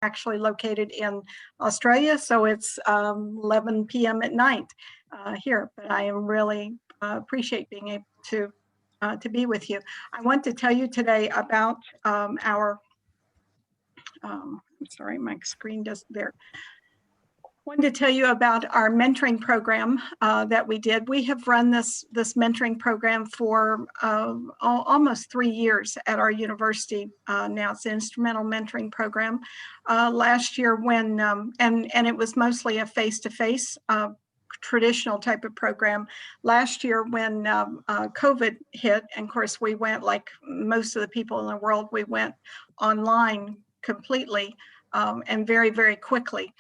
actually located in Australia, so it's 11 p.m. at night here. But I am really appreciate being able to be with you. I want to tell you today about our. I'm sorry, my screen doesn't there. Wanted to tell you about our mentoring program that we did. We have run this mentoring program for almost 3 years at our university. Now it's an instrumental mentoring program. Last year when, and it was mostly a face-to-face traditional type of program. Last year when COVID hit, and of course we went, like most of the people in the world, we went online completely and very, very quickly.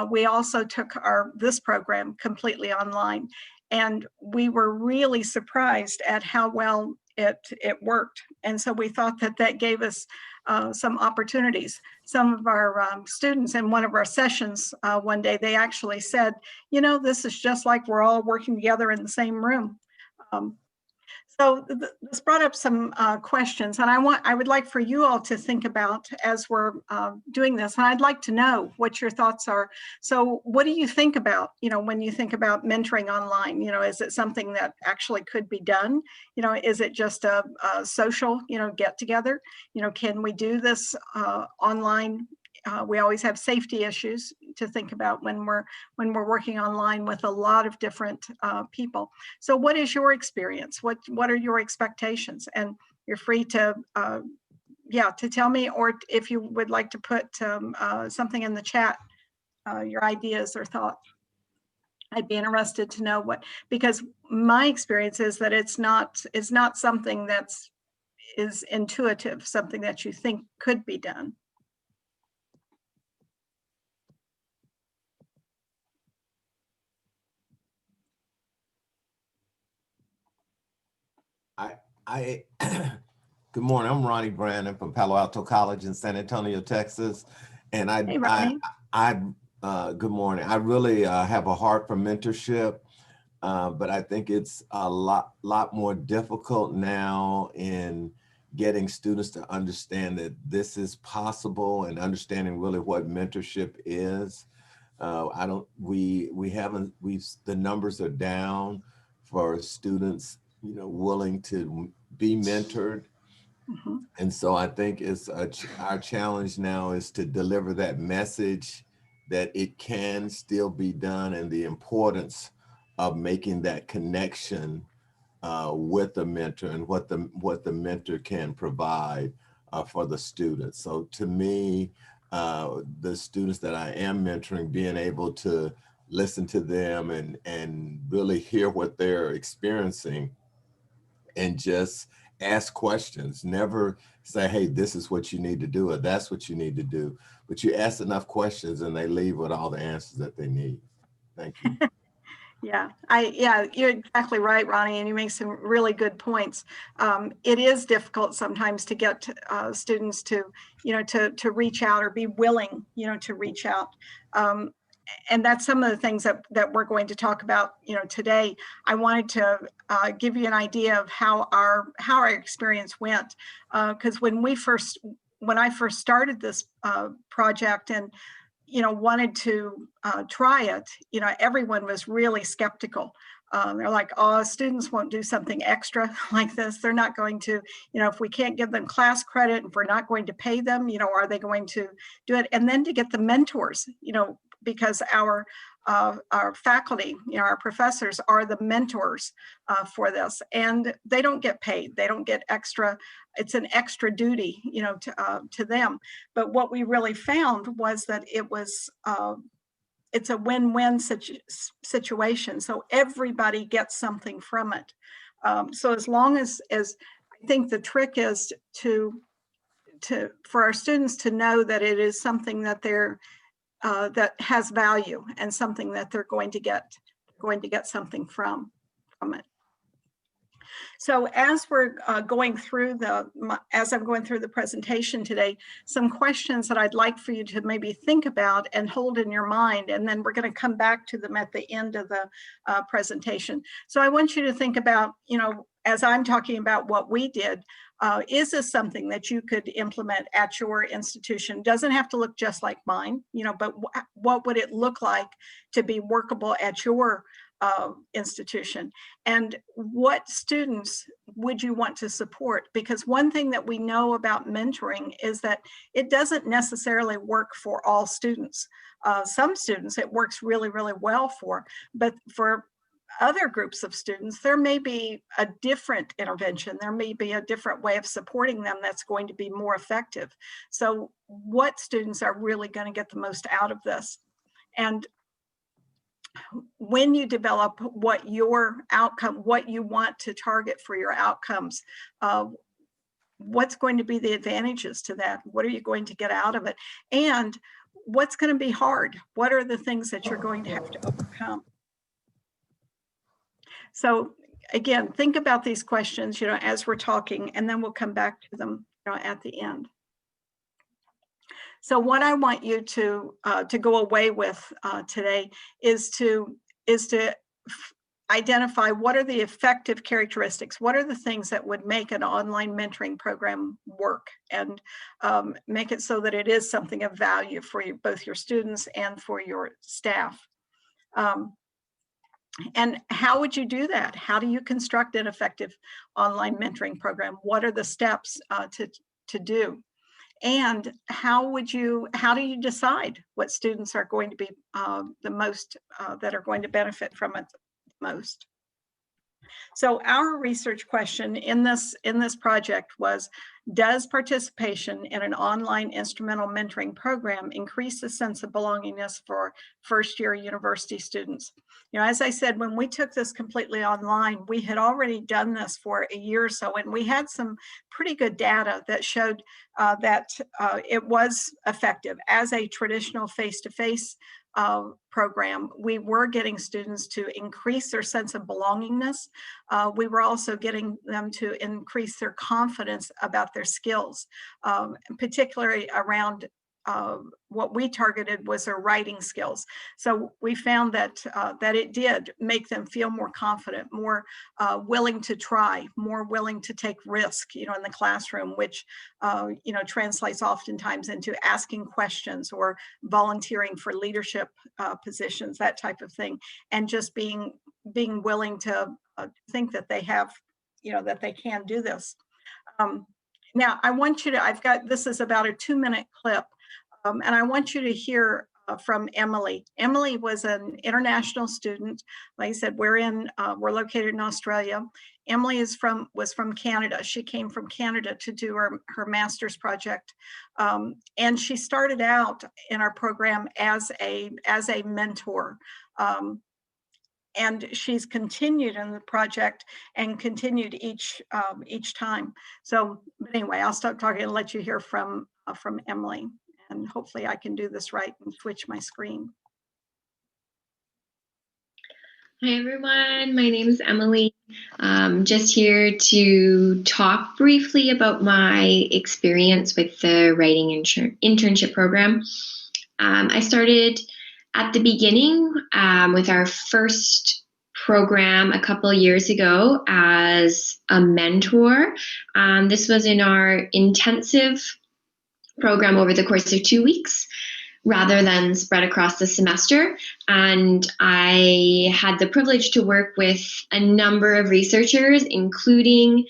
We also took this program completely online, and we were really surprised at how well it worked. And so we thought that gave us some opportunities. Some of our students in one of our sessions one day, they actually said, you know, this is just like we're all working together in the same room. So this brought up some questions, and I would like for you all to think about as we're doing this, and I'd like to know what your thoughts are. So what do you think about, you know, when you think about mentoring online? You know, is it something that actually could be done? You know, is it just a social, you know, get together? You know, can we do this online? We always have safety issues to think about when we're working online with a lot of different people. So what is your experience? What are your expectations? And you're free to to tell me, or if you would like to put something in the chat, your ideas or thoughts. I'd be interested to know because my experience is that it's not something is intuitive, something that you think could be done. Good morning. I'm Ronnie Brandon from Palo Alto College in San Antonio, Texas. And Hey, Ronnie. Good morning. I really have a heart for mentorship, but I think it's a lot more difficult now in getting students to understand that this is possible and understanding really what mentorship is. The numbers are down for students, you know, willing to be mentored. Mm-hmm. And so I think our challenge now is to deliver that message that it can still be done, and the importance of making that connection with the mentor and what the mentor can provide for the students. So to me, the students that I am mentoring, being able to listen to them and really hear what they're experiencing and just ask questions. Never say, hey, this is what you need to do or that's what you need to do. But you ask enough questions and they leave with all the answers that they need. Thank you. Yeah, you're exactly right, Ronnie, and you make some really good points. It is difficult sometimes to get students to, you know, to reach out or be willing, you know, to reach out. And that's some of the things that we're going to talk about, you know, today. I wanted to give you an idea of how our experience went, because when I first started this project and, you know, wanted to try it, you know, everyone was really skeptical. They're like, oh, students won't do something extra like this. They're not going to, you know, if we can't give them class credit, if we're not going to pay them, you know, are they going to do it? And then to get the mentors, you know, because our faculty, you know, our professors are the mentors for this, and they don't get paid. They don't get extra. It's an extra duty, you know, to them. But what we really found was that it's a win-win situation. So everybody gets something from it. So as long as I think the trick is for our students to know that it is something that that has value and something that they're going to get something from it. So as we're going through as I'm going through the presentation today, some questions that I'd like for you to maybe think about and hold in your mind, and then we're going to come back to them at the end of the presentation. So I want you to think about, as I'm talking about what we did, is this something that you could implement at your institution? Doesn't have to look just like mine, but what would it look like to be workable at your institution? And what students would you want to support? Because one thing that we know about mentoring is that it doesn't necessarily work for all students. Some students it works really, really well for, but for other groups of students, there may be a different intervention. There may be a different way of supporting them that's going to be more effective. So what students are really going to get the most out of this? And when you develop what your outcome, what you want to target for your outcomes, what's going to be the advantages to that? What are you going to get out of it? And what's going to be hard? What are the things that you're going to have to overcome? So again, think about these questions, as we're talking, and then we'll come back to them, at the end. So what I want you to go away with today is to identify what are the effective characteristics, what are the things that would make an online mentoring program work, and make it so that it is something of value for you, both your students and for your staff. And how would you do that? How do you construct an effective online mentoring program? What are the steps to do? And how do you decide what students are going to be the most, that are going to benefit from it the most? So our research question in this project was, does participation in an online instrumental mentoring program increase the sense of belongingness for first-year university students? As I said, when we took this completely online, we had already done this for a year or so, and we had some pretty good data that showed that it was effective. As a traditional face-to-face program, we were getting students to increase their sense of belongingness. We were also getting them to increase their confidence about their skills, particularly around what we targeted was their writing skills. So we found that it did make them feel more confident, more willing to try, more willing to take risk, in the classroom, which translates oftentimes into asking questions or volunteering for leadership positions, that type of thing, and just being willing to think that they have, that they can do this. Now I want you to, this is about a 2-minute clip. And I want you to hear from Emily. Emily was an international student. Like I said, we're located in Australia. Emily was from Canada. She came from Canada to do her master's project. And she started out in our program as a mentor. And she's continued in the project and continued each time. So anyway, I'll stop talking and let you hear from Emily. And hopefully I can do this right and switch my screen. Hi everyone, my name is Emily. Just here to talk briefly about my experience with the writing internship program. I started at the beginning with our first program a couple of years ago as a mentor. This was in our intensive program over the course of 2 weeks rather than spread across the semester. And I had the privilege to work with a number of researchers, including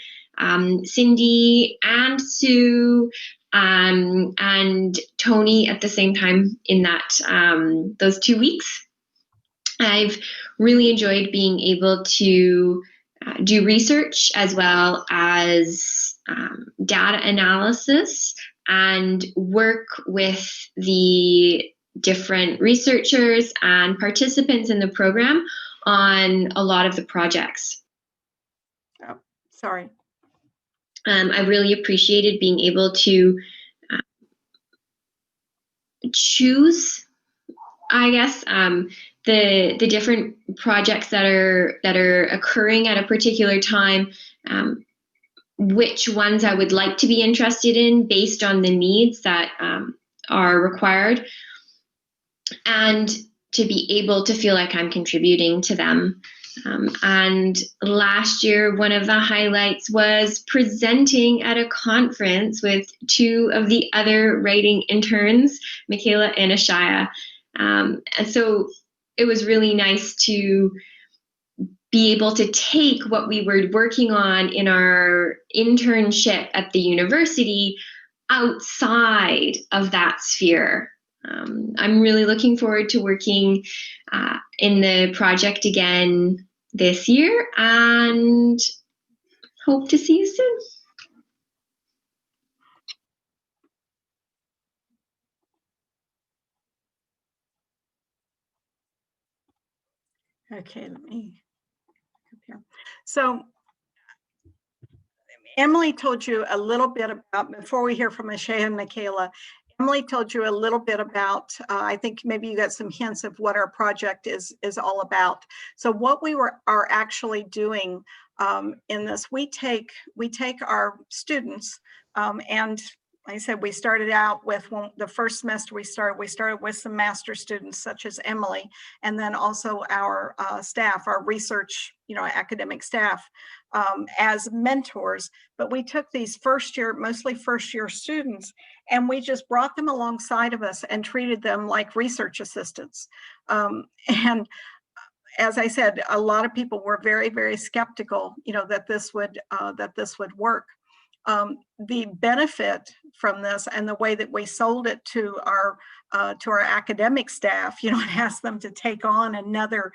Cindy and Sue and Toni at the same time in that those 2 weeks. I've really enjoyed being able to do research as well as data analysis and work with the different researchers and participants in the program on a lot of the projects. Oh, sorry. I really appreciated being able to choose, I guess, the different projects that are occurring at a particular time, which ones I would like to be interested in based on the needs that are required, and to be able to feel like I'm contributing to them. And last year, one of the highlights was presenting at a conference with two of the other writing interns, Michaela and Ashaya. And so it was really nice to be able to take what we were working on in our internship at the university outside of that sphere. I'm really looking forward to working in the project again this year, and hope to see you soon. Okay, let me compare. So Emily told you a little bit about, before we hear from Ashaya and Michaela, Emily told you a little bit about, I think maybe you got some hints of what our project is all about. So what we are actually doing in this, we take our students, and like I said, we started out with the first semester we started with some master students such as Emily, and then also our staff, our research, academic staff as mentors. But we took these mostly first year students, and we just brought them alongside of us and treated them like research assistants. And as I said, a lot of people were very, very skeptical, that this would work. The benefit from this and the way that we sold it to our academic staff, and asked them to take on another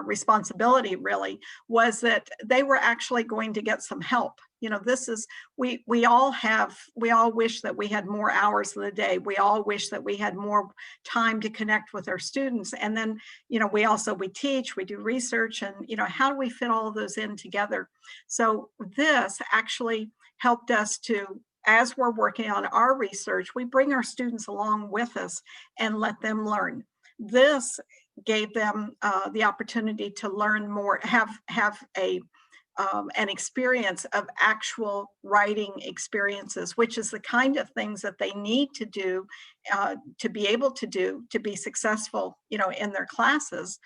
responsibility, really, was that they were actually going to get some help. This is, we all wish that we had more hours of the day. We all wish that we had more time to connect with our students. And then, we teach, we do research, and, how do we fit all of those in together? So this actually helped us to, as we're working on our research, we bring our students along with us and let them learn. This gave them the opportunity to learn more, have an experience of actual writing experiences, which is the kind of things that they need to do to be able to do to be successful, in their classes.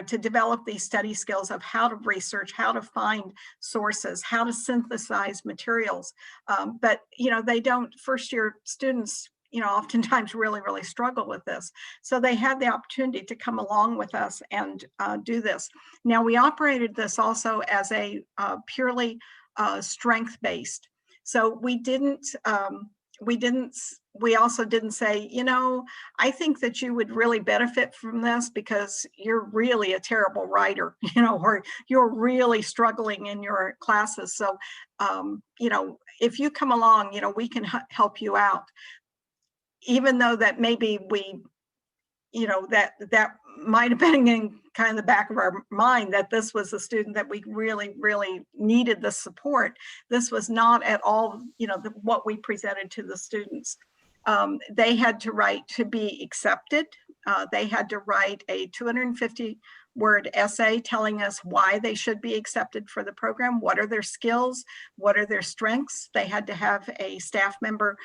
To develop these study skills of how to research, how to find sources, how to synthesize materials. But, they don't, first year students, oftentimes really, really struggle with this. So they had the opportunity to come along with us and do this. Now, we operated this also as a purely strength-based. So we also didn't say, I think that you would really benefit from this because you're really a terrible writer, or you're really struggling in your classes. So, if you come along, we can help you out. Even though that maybe we, that might have been in kind of the back of our mind that this was a student that we really, really needed the support. This was not at all, what we presented to the students. They had to write to be accepted. They had to write a 250-word essay telling us why they should be accepted for the program, what are their skills, what are their strengths. They had to have a staff member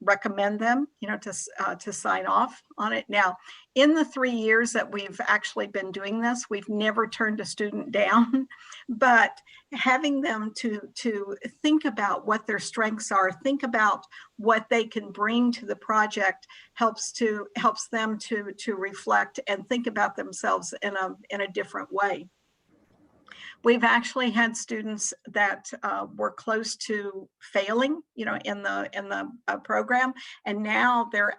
recommend them, to sign off on it. Now, in the 3 years that we've actually been doing this, we've never turned a student down, but having them to think about what their strengths are, think about what they can bring to the project helps them to reflect and think about themselves in a different way. We've actually had students that were close to failing, in the program, and now they're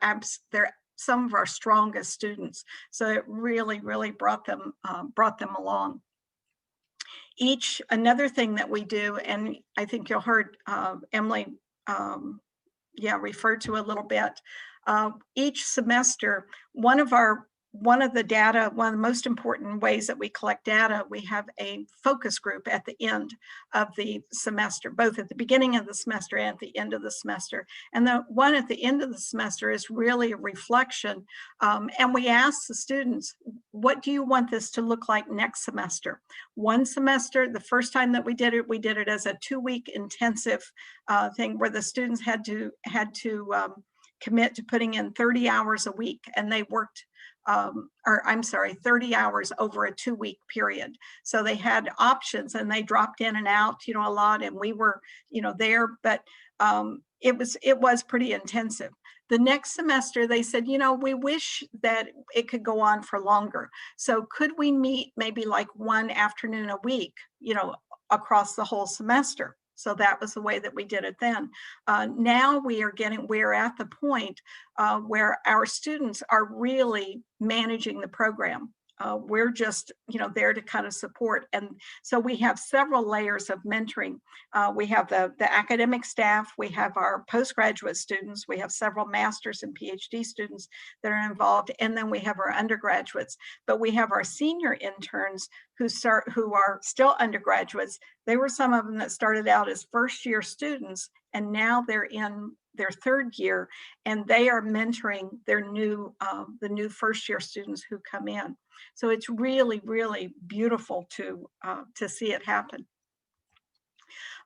some of our strongest students. So it really, really brought them along. Another thing that we do, and I think you heard Emily refer to a little bit, each semester, one of our one of the most important ways that we collect data, we have a focus group at the end of the semester, both at the beginning of the semester and at the end of the semester. And the one at the end of the semester is really a reflection. And we ask the students, what do you want this to look like next semester? One semester, the first time that we did it as a 2-week intensive thing where the students had to commit to putting in 30 hours a week, and they worked 30 hours over a 2-week period. So they had options and they dropped in and out, a lot, and we were, there, but it was pretty intensive. The next semester, they said, we wish that it could go on for longer. So could we meet maybe like one afternoon a week, across the whole semester? So that was the way that we did it then. Now we're at the point where our students are really managing the program. We're just, there to kind of support. And so we have several layers of mentoring. We have the academic staff, we have our postgraduate students, we have several master's and PhD students that are involved, and then we have our undergraduates. But we have our senior interns who are still undergraduates. They were some of them that started out as first-year students, and now they're in their 3rd year, and they are mentoring their the new first-year students who come in. So it's really, really beautiful to see it happen.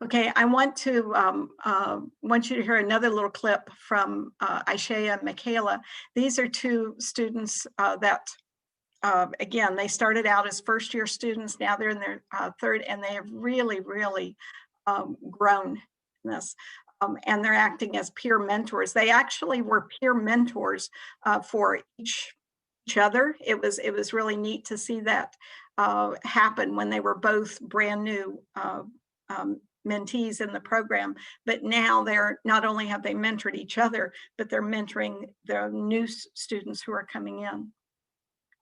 Okay, I want you to hear another little clip from Aishea and Michaela. These are 2 students that again, they started out as first-year students. Now they're in their 3rd, and they have really, really grown in this. And they're acting as peer mentors. They actually were peer mentors for each other. It was really neat to see that happen when they were both brand new mentees in the program. But now they're not only have they mentored each other, but they're mentoring the new students who are coming in.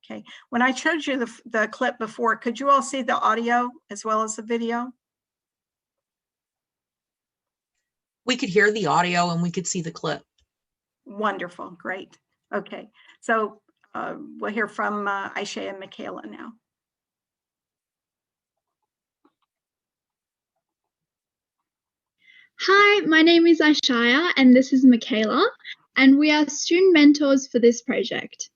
Okay, when I showed you the clip before, could you all see the audio as well as the video? We could hear the audio and we could see the clip. Wonderful, great. Okay, so we'll hear from Aishea and Michaela now. Hi, my name is Aishaya and this is Michaela, and we are student mentors for this project.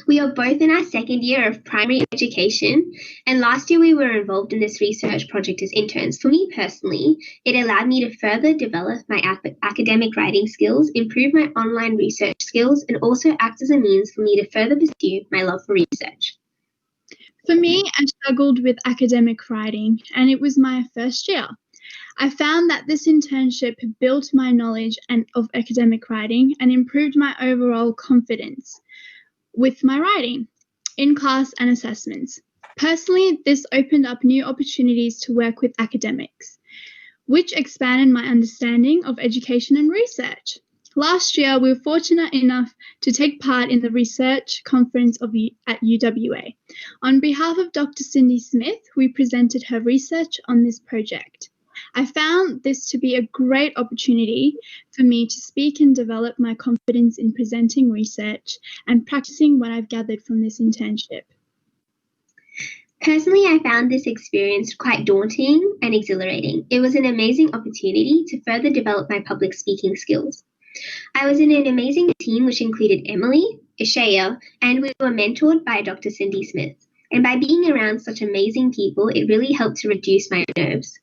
We are both in our 2nd year of primary education, and last year we were involved in this research project as interns. For me personally, it allowed me to further develop my academic writing skills, improve my online research skills, and also act as a means for me to further pursue my love for research. For me, I struggled with academic writing, and it was my 1st year. I found that this internship built my knowledge of academic writing and improved my overall confidence with my writing in class and assessments. Personally, this opened up new opportunities to work with academics, which expanded my understanding of education and research. Last year, we were fortunate enough to take part in the research conference at UWA. On behalf of Dr. Cindy Smith, we presented her research on this project. I found this to be a great opportunity for me to speak and develop my confidence in presenting research and practicing what I've gathered from this internship. Personally, I found this experience quite daunting and exhilarating. It was an amazing opportunity to further develop my public speaking skills. I was in an amazing team which included Emily, Aishea, and we were mentored by Dr. Cindy Smith. And by being around such amazing people, it really helped to reduce my nerves.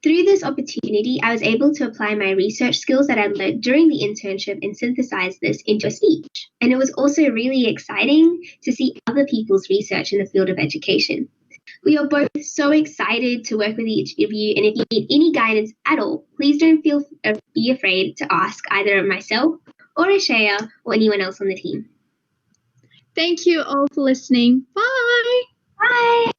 Through this opportunity, I was able to apply my research skills that I learned during the internship and synthesize this into a speech. And it was also really exciting to see other people's research in the field of education. We are both so excited to work with each of you, and if you need any guidance at all, please don't be afraid to ask either myself or Aishea or anyone else on the team. Thank you all for listening. Bye! Bye!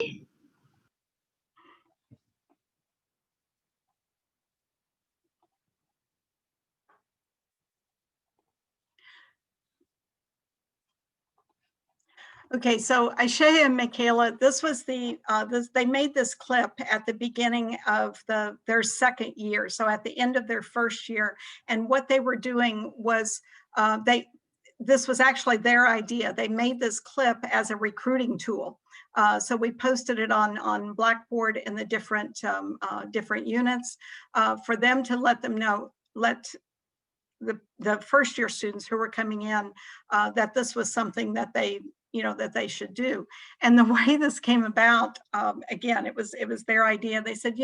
Okay, so Aishea and Michaela, this was they made this clip at the beginning of their 2nd year, so at the end of their 1st year, and what they were doing was this was actually their idea. They made this clip as a recruiting tool. So we posted it on Blackboard in the different units for them to let them know, let the first year students who were coming in that this was something that they, that they should do. And the way this came about, again, it was their idea. They said,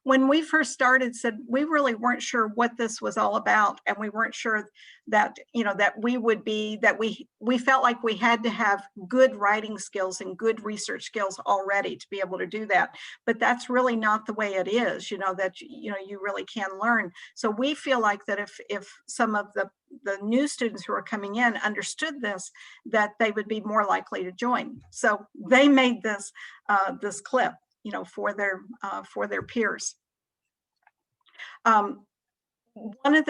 when we first started, said we really weren't sure what this was all about, and we weren't sure that that we would be, that we felt like we had to have good writing skills and good research skills already to be able to do that. But that's really not the way it is. That you really can learn. So we feel like that if some of the new students who are coming in understood this, that they would be more likely to join. So they made this this clip, for their peers. One of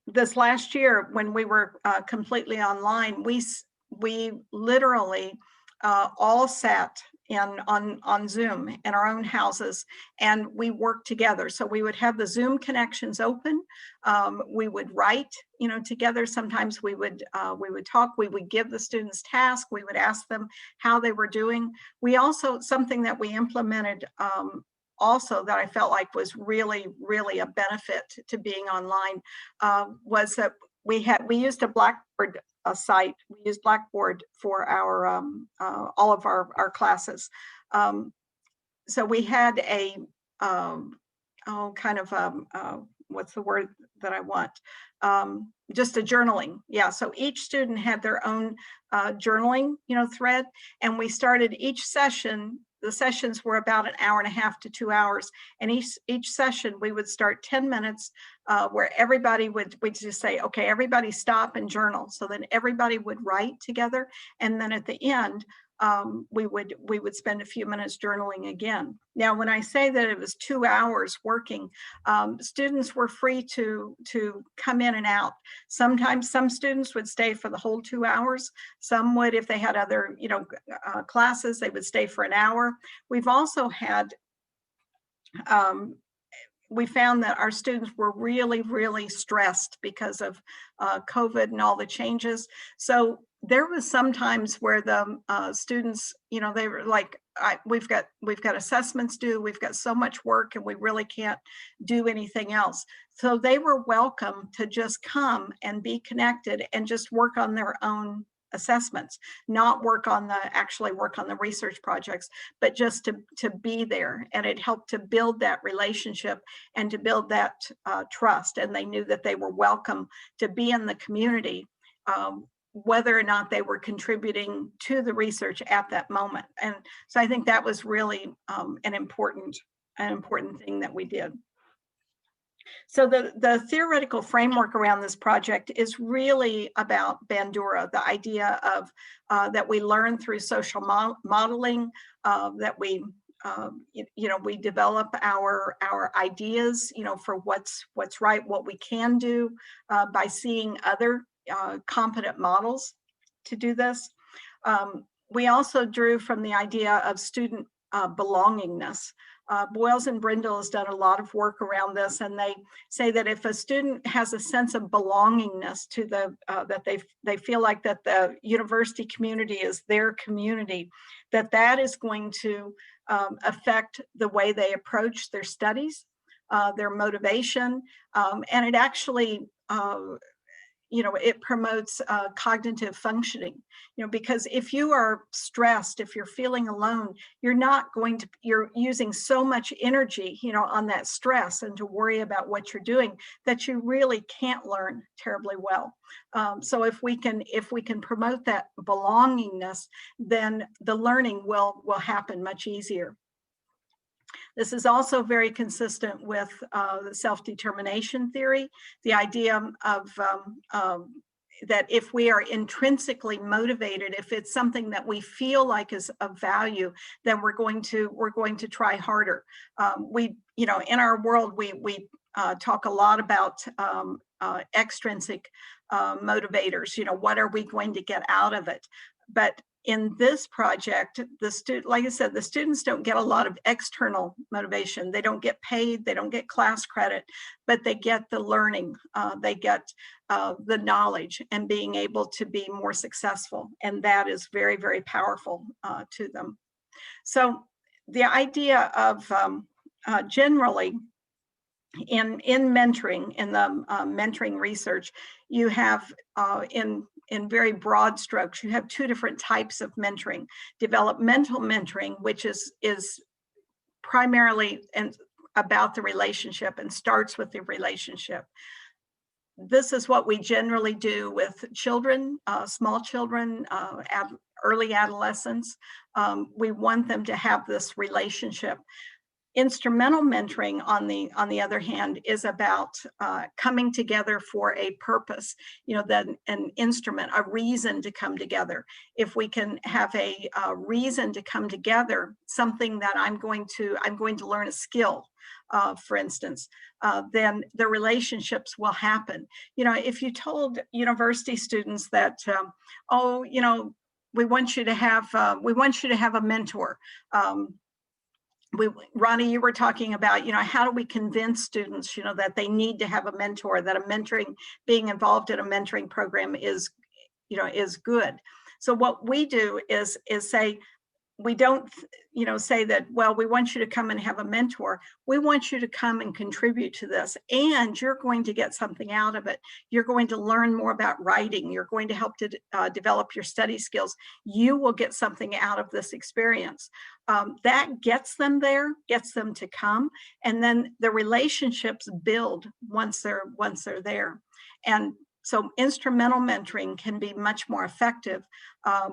this last year when we were completely online, we literally all sat on Zoom in our own houses, and we worked together. So we would have the Zoom connections open. We would write, together. Sometimes we would talk. We would give the students tasks. We would ask them how they were doing. We also, something that we implemented also that I felt like was really, really a benefit to being online was that we used a Blackboard site. We used Blackboard for our all of our classes. So we had a what's the word that I want? Just a journaling. Yeah. So each student had their own journaling, thread, and we started each session. The sessions were about an hour and a half to 2 hours, and each session we would start 10 minutes where everybody would just say, okay, everybody stop and journal. So then everybody would write together, and then at the end we would spend a few minutes journaling again. Now, when I say that it was 2 hours working, students were free to come in and out. Sometimes some students would stay for the whole 2 hours. Some would, if they had other classes, they would stay for an hour. We've also had we found that our students were really, really stressed because of COVID and all the changes. So there was sometimes where the students, they were like, we've got assessments due, we've got so much work, and we really can't do anything else. So they were welcome to just come and be connected and just work on their own assessments, not actually work on the research projects, but just to be there. And it helped to build that relationship and to build that trust. And they knew that they were welcome to be in the community, whether or not they were contributing to the research at that moment. And so I think that was really an important thing that we did. So the theoretical framework around this project is really about Bandura, the idea of that we learn through social modeling, that we we develop our ideas, for what's right, what we can do by seeing other competent models to do this. We also drew from the idea of student belongingness. Boyles and Brindle has done a lot of work around this, and they say that if a student has a sense of belongingness to that they feel like that the university community is their community, that is going to affect the way they approach their studies, their motivation, and it actually it promotes cognitive functioning, because if you are stressed, if you're feeling alone, you're using so much energy, on that stress and to worry about what you're doing, that you really can't learn terribly well. So if we can promote that belongingness, then the learning will happen much easier. This is also very consistent with the self-determination theory, the idea of that if we are intrinsically motivated, if it's something that we feel like is of value, then we're going to try harder. In our world, we talk a lot about extrinsic motivators. What are we going to get out of it? But in this project, like I said, the students don't get a lot of external motivation. They don't get paid, they don't get class credit, but they get the learning, they get the knowledge and being able to be more successful. And that is very, very powerful to them. So the idea of generally in mentoring, in the mentoring research, you have in very broad strokes, you have two different types of mentoring. Developmental mentoring, which is primarily about the relationship and starts with the relationship. This is what we generally do with children, small children, early adolescents. We want them to have this relationship. Instrumental mentoring, on the other hand, is about coming together for a purpose, then an instrument, a reason to come together. If we can have a reason to come together, something that I'm going to learn a skill, for instance, then the relationships will happen. If you told university students that, we want you to have a mentor. Ronnie, you were talking about, how do we convince students, that they need to have a mentor, that being involved in a mentoring program is good. So what we do is say, we don't, say that, well, we want you to come and have a mentor. We want you to come and contribute to this, and you're going to get something out of it. You're going to learn more about writing. You're going to help to develop your study skills. You will get something out of this experience. That gets them there, gets them to come, and then the relationships build once they're there. And so instrumental mentoring can be much more effective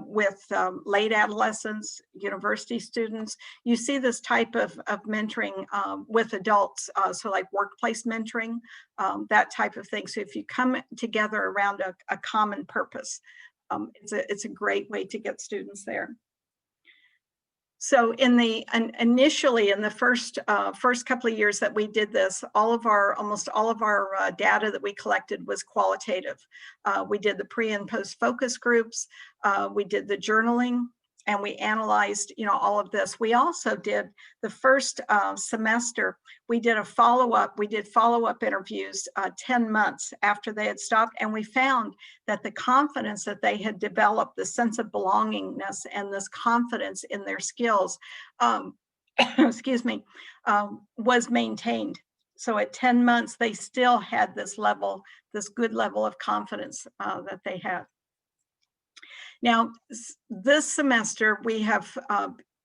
with late adolescents, university students. You see this type of mentoring with adults, so like workplace mentoring, that type of thing. So if you come together around a common purpose, it's a great way to get students there. So initially in the first couple of years that we did this, almost all of our data that we collected was qualitative. We did the pre and post focus groups, we did the journaling, and we analyzed, all of this. We also did the first semester, we did follow-up interviews 10 months after they had stopped, and we found that the confidence that they had developed, the sense of belongingness and this confidence in their skills, excuse me, was maintained. So at 10 months, they still had this good level of confidence that they had. Now, this semester, we have,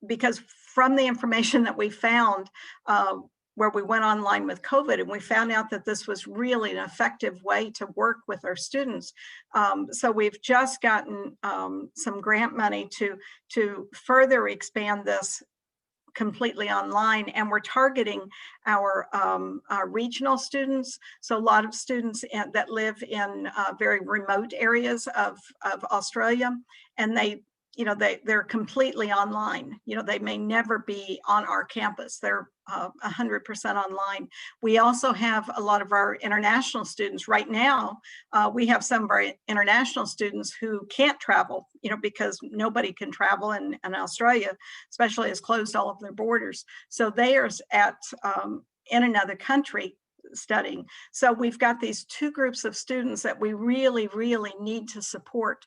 because from the information that we found, where we went online with COVID, and we found out that this was really an effective way to work with our students. So we've just gotten some grant money to further expand this completely online, and we're targeting our regional students. So a lot of students that live in very remote areas of Australia, and they're completely online. They may never be on our campus. They're 100% online. We also have a lot of our international students. Right now, we have some of our international students who can't travel, because nobody can travel in Australia, especially has closed all of their borders. So they are in another country studying. So we've got these two groups of students that we really, really need to support.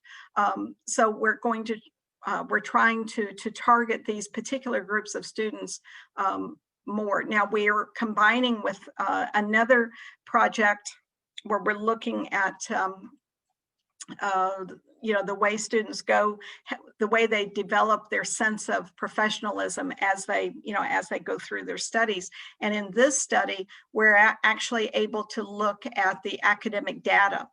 So we're trying to target these particular groups of students more. Now we are combining with another project where we're looking at the way students go, the way they develop their sense of professionalism as they go through their studies. And in this study, we're actually able to look at the academic data.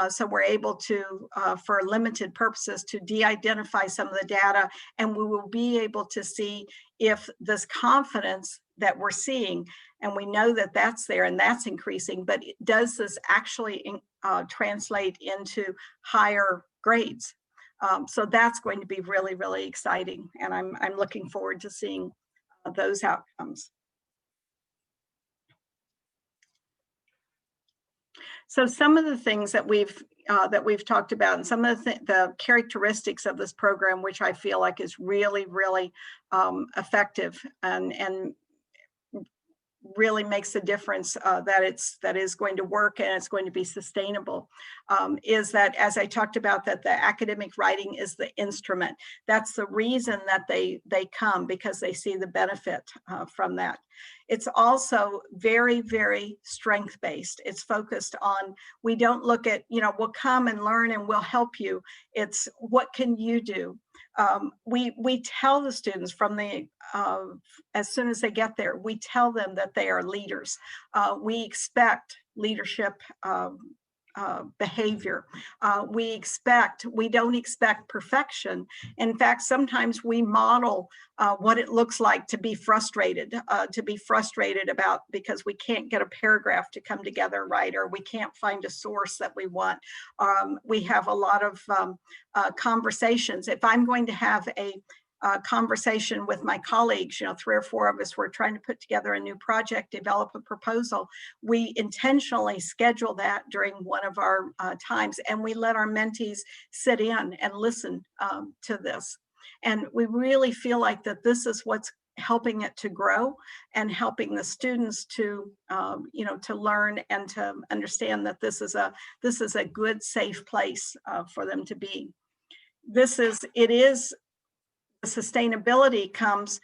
So we're able to, for limited purposes, to de-identify some of the data, and we will be able to see if this confidence that we're seeing, and we know that that's there and that's increasing, but does this actually translate into higher grades? So that's going to be really, really exciting, and I'm looking forward to seeing those outcomes. So some of the things that we've that we've talked about, and some of the characteristics of this program, which I feel like is really, really effective and really makes a difference, that is going to work and it's going to be sustainable, is that, as I talked about, that the academic writing is the instrument. That's the reason that they come, because they see the benefit from that. It's also very, very strength-based. It's focused on, we don't look at, we'll come and learn and we'll help you. It's what can you do? We tell the students from as soon as they get there, we tell them that they are leaders. We expect leadership behavior. We don't expect perfection. In fact, sometimes we model what it looks like to be frustrated about, because we can't get a paragraph to come together right, or we can't find a source that we want. We have a lot of conversations. If I'm going to have a conversation with my colleagues, 3 or 4 of us, we're trying to put together a new project, develop a proposal. We intentionally schedule that during one of our times, and we let our mentees sit in and listen to this. And we really feel like that this is what's helping it to grow and helping the students to, to learn and to understand that this is a good, safe place for them to be. The sustainability comes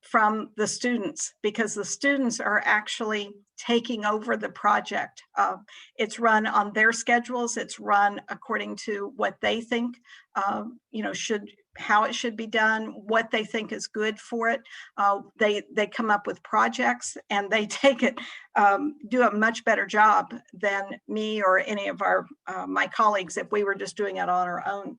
from the students, because the students are actually taking over the project. It's run on their schedules. It's run according to what they think, how it should be done, what they think is good for it. They come up with projects, and they take it, do a much better job than me or any of my colleagues if we were just doing it on our own.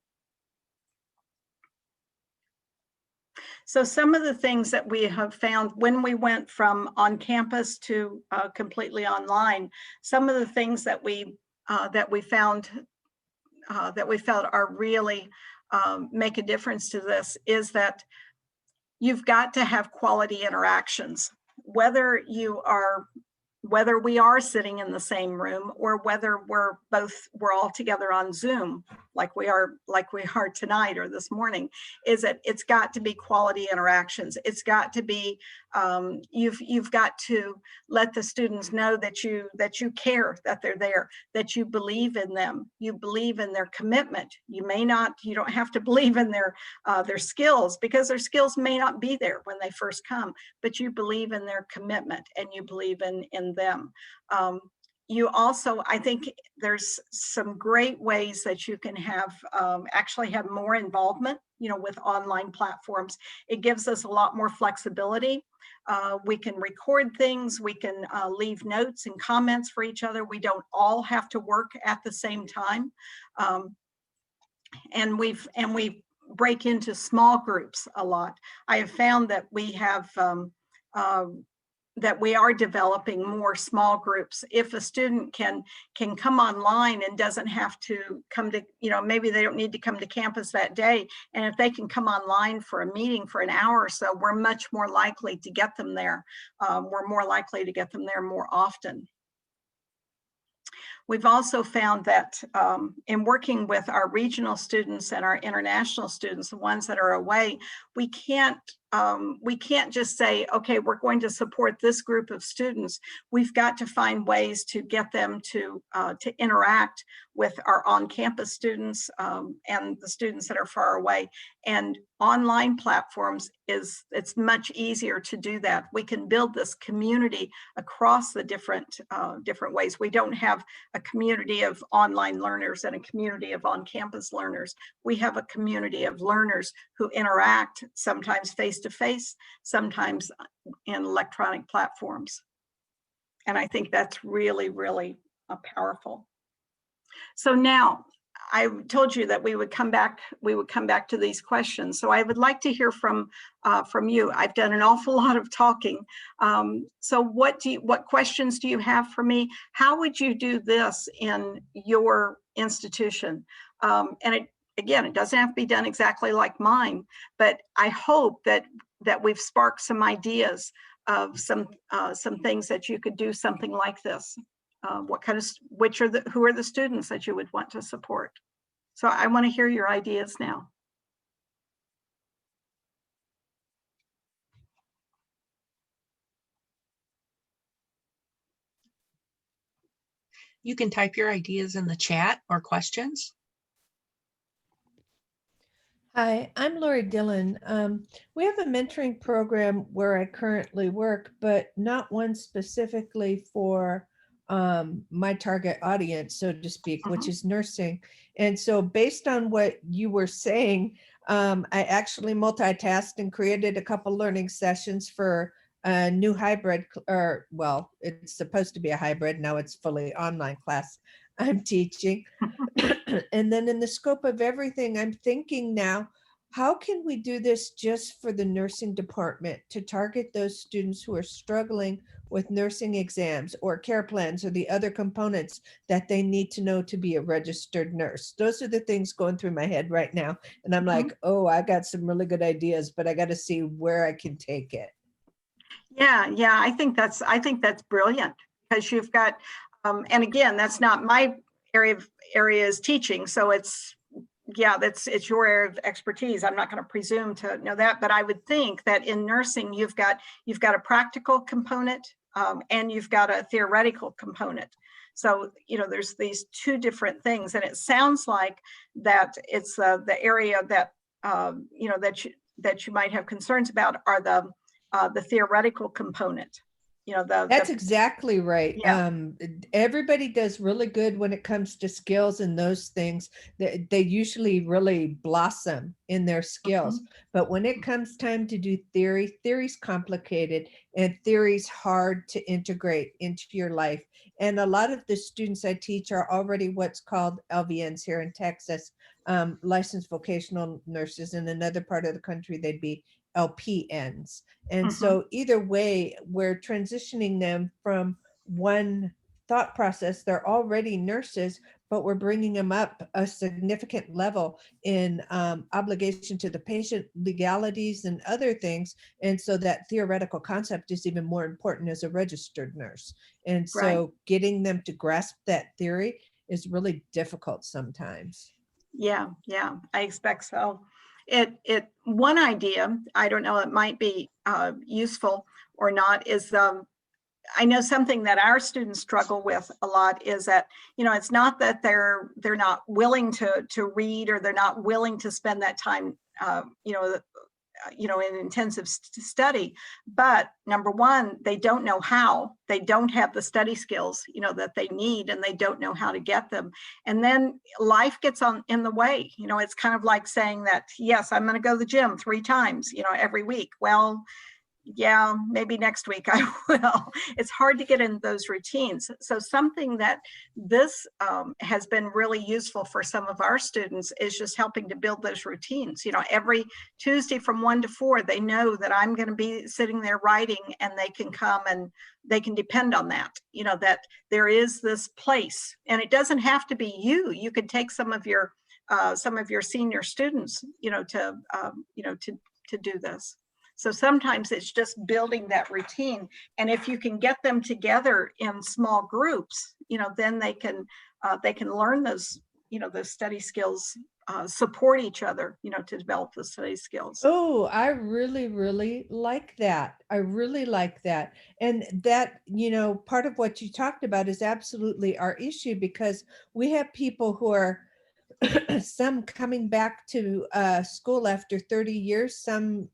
So some of the things that we have found when we went from on campus to completely online, some of the things that we found that we felt are really make a difference to this is that you've got to have quality interactions, whether we are sitting in the same room, or whether we're all together on Zoom, like we are tonight or this morning. Is that it's got to be quality interactions. It's got to be, you've got to let the students know that you care, that they're there, that you believe in them, you believe in their commitment. You don't have to believe in their skills, because their skills may not be there when they first come, but you believe in their commitment and you believe in them. You also, I think there's some great ways that you can actually have more involvement, with online platforms. It gives us a lot more flexibility. We can record things, we can leave notes and comments for each other. We don't all have to work at the same time. And we break into small groups a lot. I have found that we have that we are developing more small groups. If a student can come online and doesn't have to come to, maybe they don't need to come to campus that day, and if they can come online for a meeting for an hour or so, we're much more likely to get them there. We're more likely to get them there more often. We've also found that in working with our regional students and our international students, the ones that are away, we can't just say, okay, we're going to support this group of students. We've got to find ways to get them to interact with our on-campus students and the students that are far away. And online platforms it's much easier to do that. We can build this community across the different ways. We don't have a community of online learners and a community of on-campus learners. We have a community of learners who interact, sometimes face-to-face, sometimes in electronic platforms. And I think that's really, really powerful. So now, I told you that we would come back to these questions. So I would like to hear from you. I've done an awful lot of talking. So what questions do you have for me? How would you do this in your institution? And again, it doesn't have to be done exactly like mine, but I hope that we've sparked some ideas of some things that you could do something like this. what kind of, who are the students that you would want to support? So I want to hear your ideas now. You can type your ideas in the chat or questions. Hi, I'm Lori Dillon. We have a mentoring program where I currently work, but not one specifically for my target audience, so to speak, which is nursing. And so based on what you were saying, I actually multitasked and created a couple learning sessions for a new hybrid, or well, it's supposed to be a hybrid. Now it's fully online class I'm teaching. And then in the scope of everything, I'm thinking now, how can we do this just for the nursing department to target those students who are struggling with nursing exams or care plans or the other components that they need to know to be a registered nurse? Those are the things going through my head right now. And I'm like, oh, I got some really good ideas, but I got to see where I can take it. Yeah, I think that's brilliant, because you've got, and again, that's not my area is teaching, so it's your area of expertise. I'm not going to presume to know that, but I would think that in nursing you've got a practical component, and you've got a theoretical component. So there's these two different things, and it sounds like that it's the area that that you might have concerns about are the theoretical component. That's exactly right. Yeah. Everybody does really good when it comes to skills and those things. They usually really blossom in their skills. But when it comes time to do theory's complicated, and theory's hard to integrate into your life. And a lot of the students I teach are already what's called LVNs here in Texas, licensed vocational nurses. In another part of the country, they'd be LPNs. And so either way, we're transitioning them from one thought process. They're already nurses, but we're bringing them up a significant level in obligation to the patient, legalities, and other things. And so that theoretical concept is even more important as a registered nurse. And so getting them to grasp that theory is really difficult sometimes. Yeah, I expect so. One idea, I don't know, it might be useful or not, is I know something that our students struggle with a lot is that, it's not that they're not willing to read, or they're not willing to spend that time, in intensive study, but number one, they don't know how. They don't have the study skills, that they need, and they don't know how to get them. And then life gets in the way. It's kind of like saying that, yes, I'm going to go to the gym 3 times, every week. Well, yeah, maybe next week I will. It's hard to get in those routines. So something that this has been really useful for some of our students is just helping to build those routines. Every Tuesday from 1 to 4, they know that I'm going to be sitting there writing, and they can come and they can depend on that, that there is this place, and it doesn't have to be you. You could take some of your senior students, to do this. So sometimes it's just building that routine. And if you can get them together in small groups, then they can learn those, those study skills, support each other, to develop the study skills. Oh, I really, really like that. I really like that. And that, part of what you talked about is absolutely our issue, because we have people who are some coming back to school after 30 years, some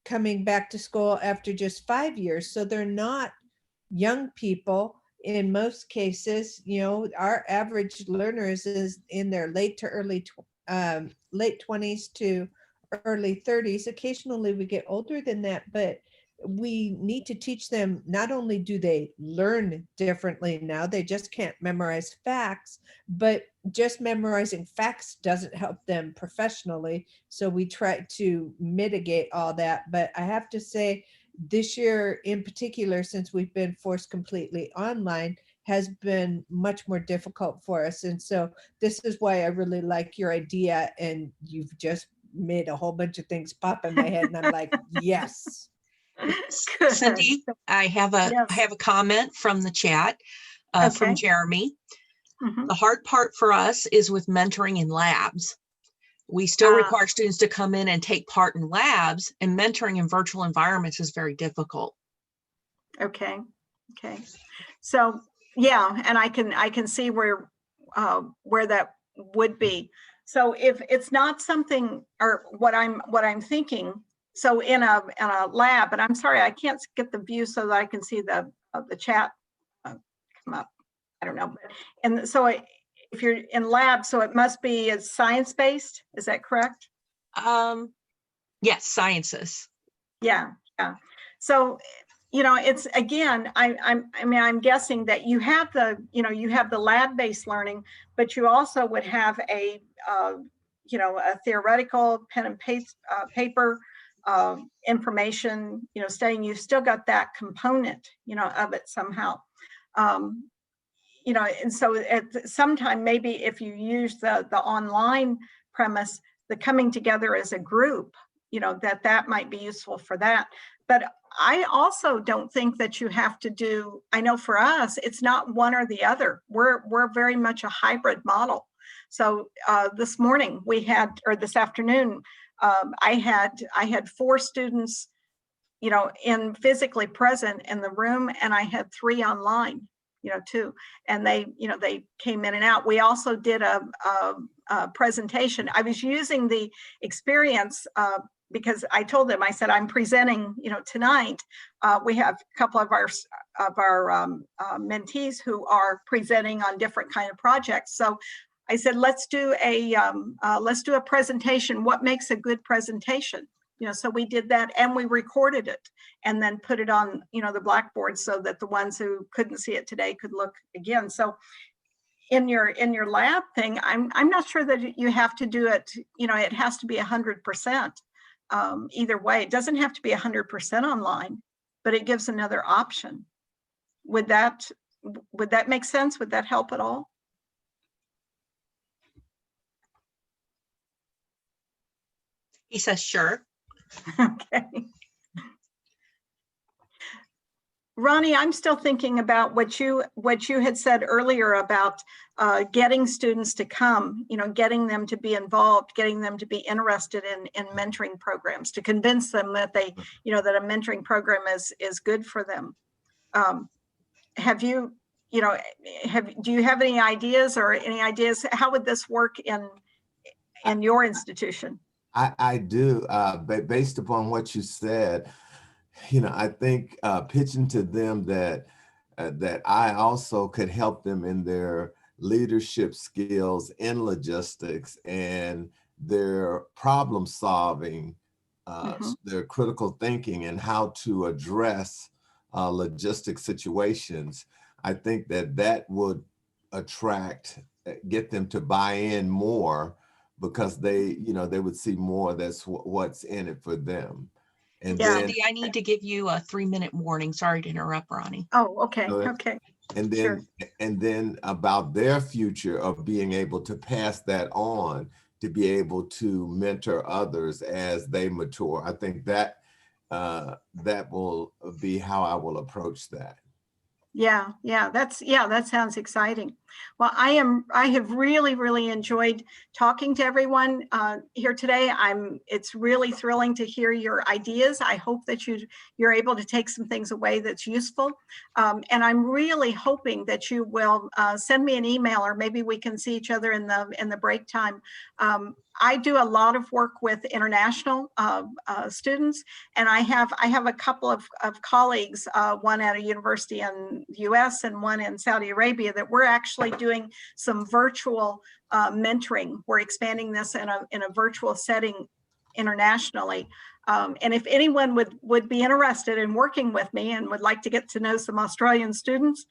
coming back to school after just 5 years. So they're not young people in most cases. Our average learners is in their late 20s to early 30s. Occasionally we get older than that, but we need to teach them, not only do they learn differently now, they just can't memorize facts, but just memorizing facts doesn't help them professionally. So we try to mitigate all that. But I have to say, this year in particular, since we've been forced completely online, has been much more difficult for us. And so this is why I really like your idea, and you've just made a whole bunch of things pop in my head, and I'm like, yes. Cindy, I have a comment from the chat. from Okay. Jeremy. Mhm. The hard part for us is with mentoring in labs. We still require students to come in and take part in labs, and mentoring in virtual environments is very difficult. Okay. Okay. So yeah, and I can see where that would be. So if it's not something, or what I'm thinking, so in a lab, and I'm sorry I can't get the view so that I can see the chat come up. I don't know, and so if you're in lab, so it must be it's science based. Is that correct? Yes, sciences. Yeah, yeah. So, it's again, I mean, I'm guessing that you have the lab-based learning, but you also would have a theoretical pen and paper information, studying. You've still got that component, of it somehow. Um, and so at some time, maybe if you use the online premise, the coming together as a group, that might be useful for that. But I also don't think that you have to do, I know for us, it's not one or the other. We're very much a hybrid model. So this morning we had, or this afternoon, I had 4 students, in physically present in the room, and I had 3 online, too. And they came in and out. We also did a presentation. I was using the experience because I told them, I said, I'm presenting, tonight. We have a couple of our mentees who are presenting on different kind of projects. So I said, let's do a presentation. What makes a good presentation? So we did that, and we recorded it and then put it on, the Blackboard, so that the ones who couldn't see it today could look again. So in your lab thing, I'm not sure that you have to do it, it has to be 100%. Either way, it doesn't have to be 100% online, but it gives another option. Would that make sense? Would that help at all? He says, sure. Okay. Ronnie, I'm still thinking about what you had said earlier about getting students to come, getting them to be involved, getting them to be interested in mentoring programs, to convince them that that a mentoring program is good for them. Do you have any ideas how would this work in your institution? I do, based upon what you said. I think pitching to them that I also could help them in their leadership skills in logistics and their problem solving, their critical thinking, and how to address logistic situations. I think that would get them to buy in more, because they would see more that's what's in it for them. And Yeah. then, Cindy, I need to give you a 3-minute warning. Sorry to interrupt, Ronnie. Oh, okay. Okay. and Sure. then about their future of being able to pass that on, to be able to mentor others as they mature. I think that that will be how I will approach that. Yeah, that sounds exciting. Well, I have really enjoyed talking to everyone here today. It's really thrilling to hear your ideas. I hope that you're able to take some things away that's useful. And I'm really hoping that you will send me an email, or maybe we can see each other in the break time. I do a lot of work with international students, and I have a couple of colleagues, one at a university in the US and one in Saudi Arabia, that we're actually doing some virtual mentoring. We're expanding this in a virtual setting internationally. And if anyone would be interested in working with me and would like to get to know some Australian students,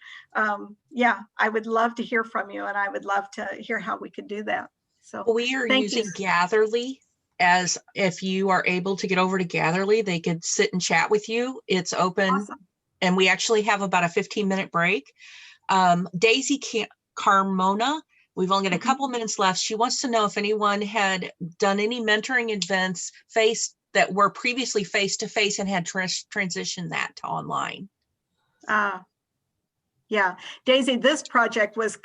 yeah, I would love to hear from you, and I would love to hear how we could do that. So we are using Gatherly. As if you are able to get over to Gatherly, they could sit and chat with you. It's open. Awesome. And we actually have about a 15-minute break. Daisy Carmona, we've only got a couple minutes left. She wants to know if anyone had done any mentoring events that were previously face-to-face and had transitioned that to online. Yeah, Daisy, this project was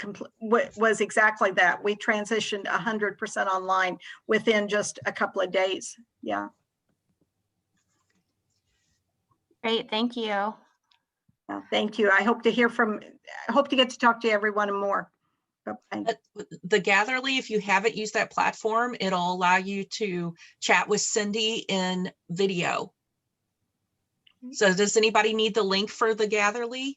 exactly that. We transitioned 100% online within just a couple of days. Yeah. Great, thank you. Yeah, thank you. I hope to get to talk to everyone more. Bye-bye. The Gatherly, if you haven't used that platform, it'll allow you to chat with Cindy in video. So does anybody need the link for the Gatherly?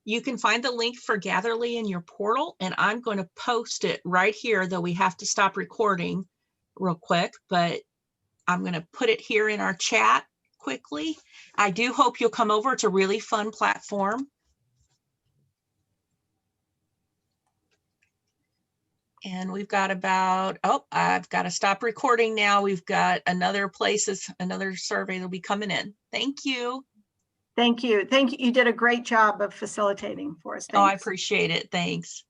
You can find the link for Gatherly in your portal, and I'm going to post it right here, though we have to stop recording real quick, but I'm going to put it here in our chat quickly. I do hope you'll come over. It's a really fun platform. And we've got about, oh, I've got to stop recording now. We've got another survey that'll be coming in. Thank you. Thank you. Thank you. You did a great job of facilitating for us. Thanks. Oh, I appreciate it. Thanks.